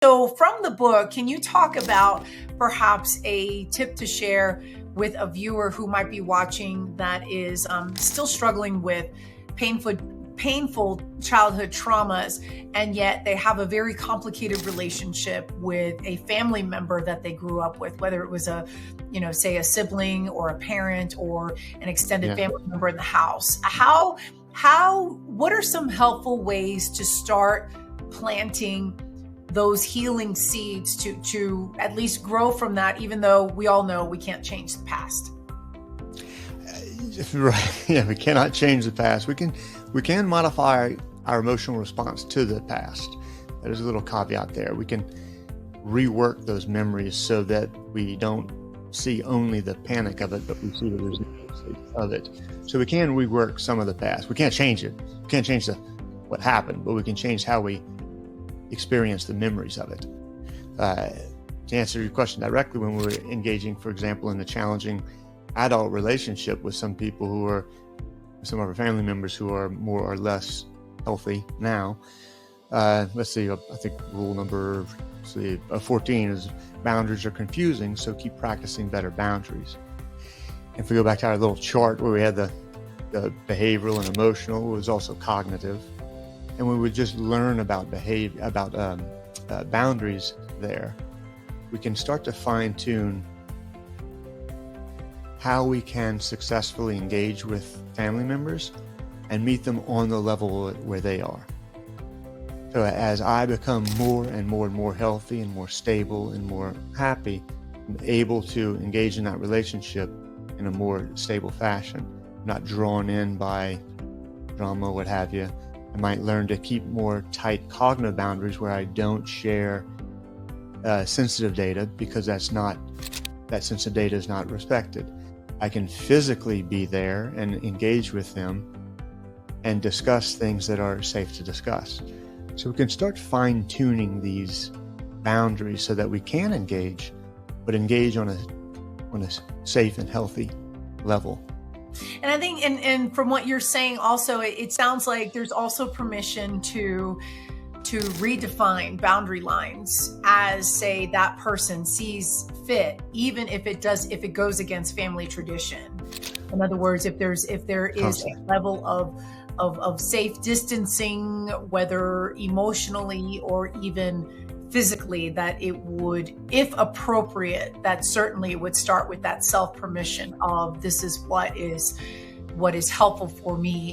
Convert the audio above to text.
So, from the book, can you talk about perhaps a tip to share with a viewer who might be watching that is still struggling with painful, painful childhood traumas, and yet they have a very complicated relationship with a family member that they grew up with, whether it was say a sibling or a parent or an extended Yeah. family member in the house? What are some helpful ways to start planting those healing seeds to at least grow from that, even though we all know we can't change the past? Right. Yeah, we cannot change the past. We can modify our emotional response to the past. There's a little caveat there. We can rework those memories so that we don't see only the panic of it, but we see the resilience of it. So we can rework some of the past. We can't change it. We can't change what happened, but we can change how we experience the memories of it. To answer your question directly, when we're engaging, for example, in a challenging adult relationship with some people some of our family members who are more or less healthy now, let's see, I think rule number 14 is boundaries are confusing, so keep practicing better boundaries. And if we go back to our little chart where we had the behavioral and emotional, it was also cognitive. And we would just learn about boundaries there. We can start to fine tune how we can successfully engage with family members and meet them on the level where they are. So as I become more and more and more healthy and more stable and more happy, I'm able to engage in that relationship in a more stable fashion, not drawn in by drama, what have you. I might learn to keep more tight cognitive boundaries where I don't share sensitive data because that sensitive data is not respected. I can physically be there and engage with them and discuss things that are safe to discuss. So we can start fine-tuning these boundaries so that we can engage, but engage on a safe and healthy level. And I think, and from what you're saying also, it sounds like there's also permission to redefine boundary lines as, say, that person sees fit, even if it goes against family tradition. In other words, if there is a level of safe distancing, whether emotionally or even physically, that it would, if appropriate, that certainly would start with that self-permission of this is what is helpful for me